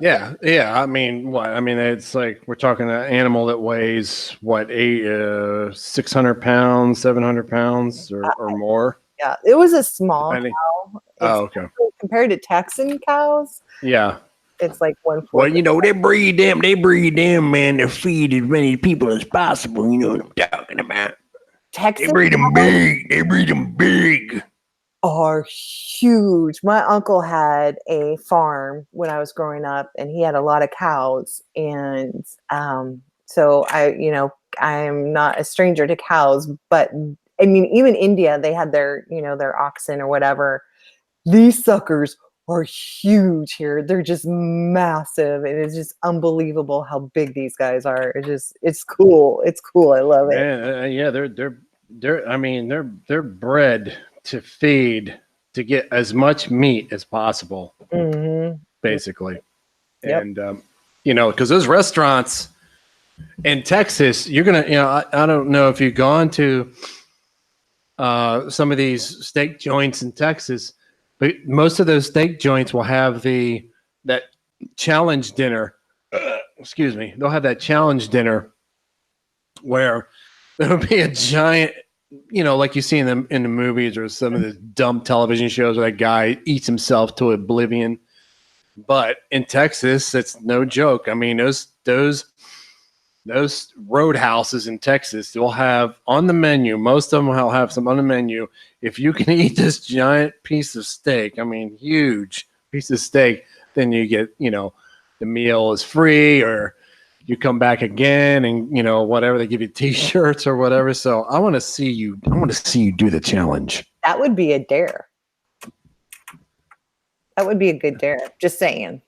Yeah. I mean, what? I mean, it's like we're talking an animal that weighs what, 600 pounds, 700 pounds, or more. Yeah, it was a small Depending. cow. Oh, okay. Compared to Texan cows, Yeah. it's like one Well, fourth. they breed them, man, to feed as many people as possible. You know what I'm talking about. They Texan breed them big. They breed them big. are huge. My uncle had a farm when I was growing up, and he had a lot of cows. And so I'm not a stranger to cows, but I mean, even India, they had their oxen or whatever. These suckers are huge here. They're just massive, and it's just unbelievable how big these guys are. It's cool. It's cool. I love it. Yeah. I mean, they're bred to feed to get as much meat as possible, Mm-hmm. basically. Yep. And because those restaurants in Texas, you're gonna, I don't know if you've gone to some of these steak joints in Texas, but most of those steak joints will have that challenge dinner. Excuse me. They'll have that challenge dinner where there'll be a giant, like you see in the movies or some of the dumb television shows where that guy eats himself to oblivion. But in Texas, it's no joke. I mean, those roadhouses in Texas will have on the menu. Most of them will have some on the menu. If you can eat this giant piece of steak, I mean, huge piece of steak, then you get, the meal is free, or you come back again, and whatever, they give you T-shirts or whatever. So I want to see you do the challenge. That would be a dare. That would be a good dare. Just saying.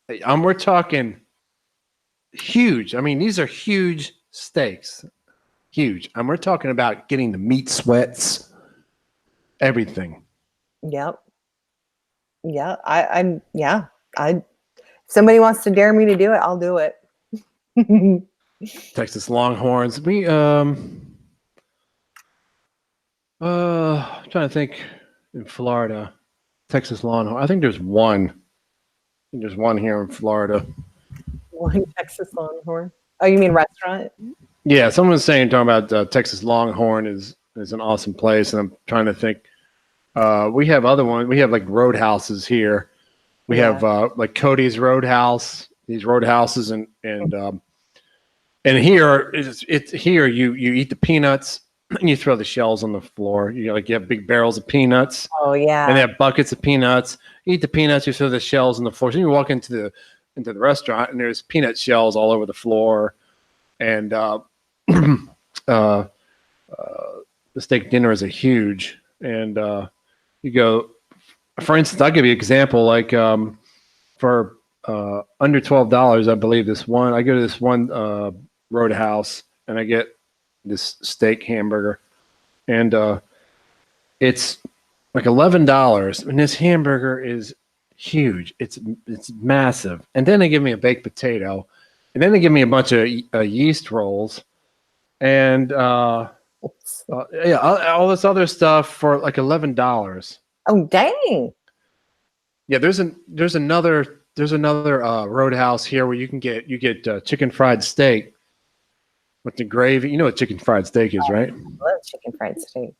We're talking huge. I mean, these are huge steaks. Huge. And we're talking about getting the meat sweats, everything. Yep. Yeah. If somebody wants to dare me to do it, I'll do it. Texas Longhorns. We I'm trying to think in Florida. Texas Longhorn. I think there's one. There's one here in Florida. One Texas Longhorn. Oh, you mean restaurant? Yeah, someone was talking about Texas Longhorn is an awesome place, and I'm trying to think. We have other ones. We have like roadhouses here. We have like Cody's Roadhouse. These roadhouses, and here it's here you eat the peanuts and you throw the shells on the floor. You have big barrels of peanuts. Oh yeah. And they have buckets of peanuts. You eat the peanuts, you throw the shells on the floor. So you walk into the restaurant and there's peanut shells all over the floor. And the steak dinners are huge. And you go, for instance, I'll give you an example. Like for under $12, I believe I go to this one roadhouse and I get this steak hamburger. And it's like $11, and this hamburger is huge. It's massive. And then they give me a baked potato, and then they give me a bunch of yeast rolls, and Yeah, all this other stuff for like $11. Oh, dang. Yeah, there's another Roadhouse here where you get chicken fried steak with the gravy. You know what chicken fried steak is, right? I love chicken fried steak.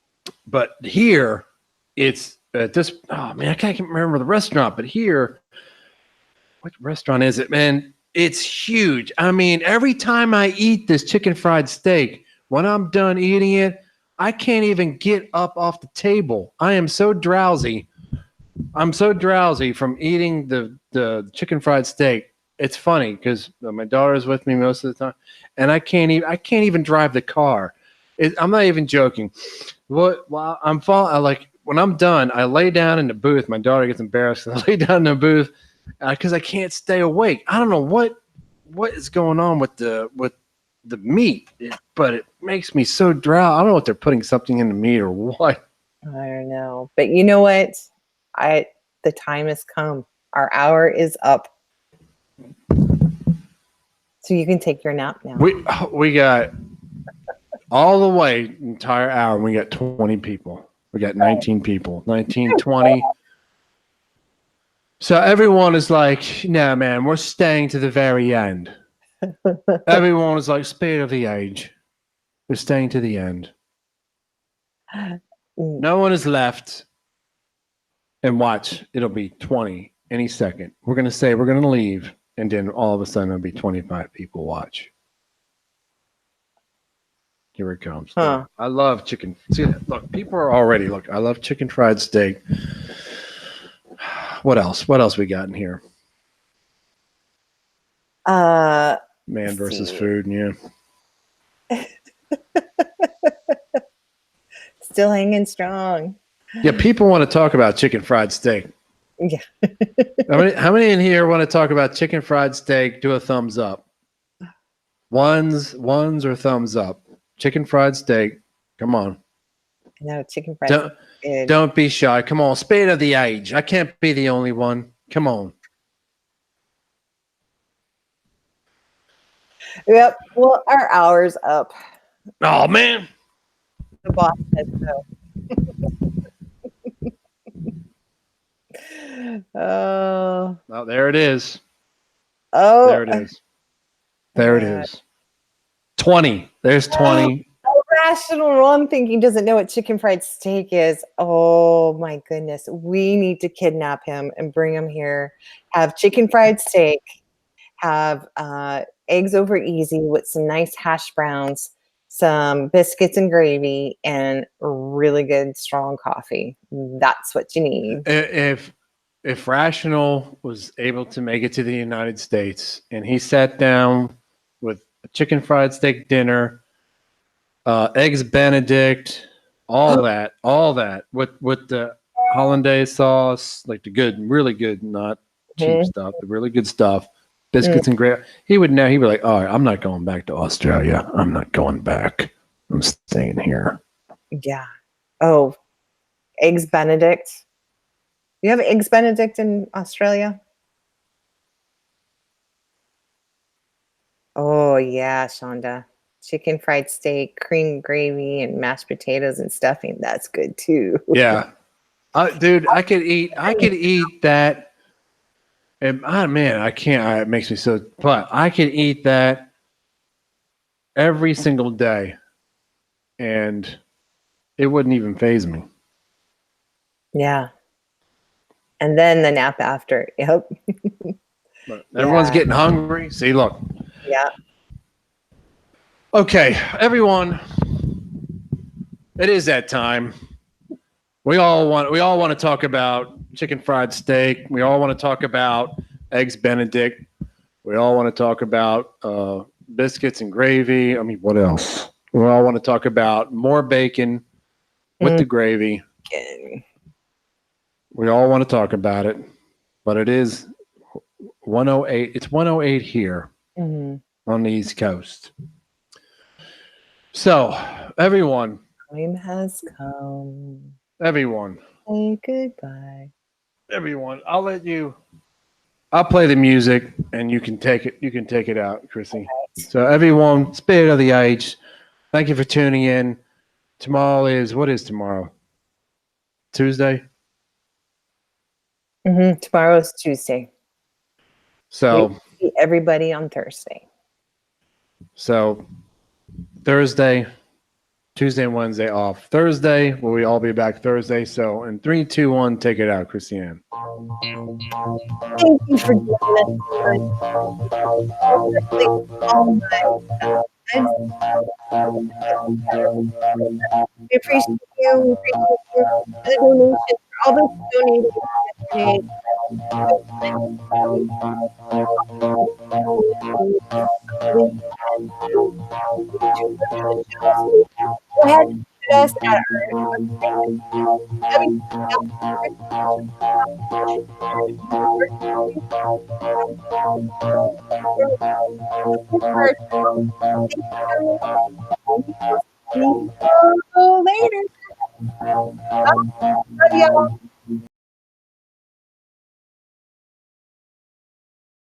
But here, it's at this. Oh man, I can't remember the restaurant. But here, what restaurant is it, man? It's huge. I mean, every time I eat this chicken fried steak, when I'm done eating it, I can't even get up off the table. I am so drowsy. I'm so drowsy from eating the chicken fried steak. It's funny because my daughter's with me most of the time, and I can't even drive the car. I'm not even joking. When I'm done, I lay down in the booth. My daughter gets embarrassed. I lay down in the booth because I can't stay awake. I don't know what is going on with the meat, but it makes me so drowsy. I don't know if they're putting something in the meat or what. I don't know. But you know what? The time has come. Our hour is up. So you can take your nap now. We got all the way entire hour. We got 20 people. We got 19 people. 19, 20. So everyone is like, no, man, we're staying to the very end. Everyone is like, speed of the age. We're staying to the end. No one is left. And watch, it'll be 20 any second. We're going to say we're going to leave. And then all of a sudden, it'll be 25 people watch. Here it comes. Huh. I love chicken. See, look, people are already, look, I love chicken fried steak. What else? What else we got in here? Man versus food, yeah. Still hanging strong. Yeah, people want to talk about chicken fried steak. Yeah. How many in here want to talk about chicken fried steak? Do a thumbs up. Ones or thumbs up. Chicken fried steak. Come on. No, chicken fried steak. Don't be shy. Come on. Spade of the age. I can't be the only one. Come on. Yep. Well, our hour's up. Oh, man. The boss said so. Oh. Oh, there it is. Oh. There it is. There it is. 20. There's 20. Rational. I'm thinking doesn't know what chicken fried steak is. Oh my goodness. We need to kidnap him and bring him here. Have chicken fried steak. Have eggs over easy with some nice hash browns, some biscuits and gravy, and really good strong coffee. That's what you need. If Rational was able to make it to the United States and he sat down with a chicken fried steak dinner, eggs Benedict, all that with the hollandaise sauce, like the good, really good, not cheap stuff, the really good stuff, biscuits and gravy. He would know. He'd be like, "All right, I'm not going back to Australia. I'm not going back. I'm staying here." Yeah. Oh, eggs Benedict. You have eggs Benedict in Australia? Oh yeah, Shonda. Chicken fried steak, cream gravy, and mashed potatoes and stuffing. That's good too. Yeah, dude, I could eat that. And man, I can't. It makes me so. But I could eat that every single day, and it wouldn't even faze me. Yeah. And then the nap after. Yep. But everyone's getting hungry. See, look. Yeah. Okay, everyone. It is that time. We all want to talk about chicken fried steak. We all want to talk about eggs Benedict. We all want to talk about biscuits and gravy. I mean, what else? We all want to talk about more bacon with the gravy. We all want to talk about it, but it is 108. It's 108 here on the East Coast. So, everyone. Time has come. Everyone. Say goodbye. Everyone. I'll play the music and you can take it out, Chrissy. So everyone, spirit of the age, thank you for tuning in. Tomorrow is what is tomorrow? Tuesday. Tomorrow is Tuesday. So See everybody on Thursday. so Thursday, Tuesday and Wednesday off. Thursday, will we all be back Thursday? So in 3, 2, 1, take it out, Christiane. Thank you for doing this. We appreciate you. We appreciate you. The donations, for all those who donated yesterday. Go ahead and visit us at our website. See you later. Love y'all.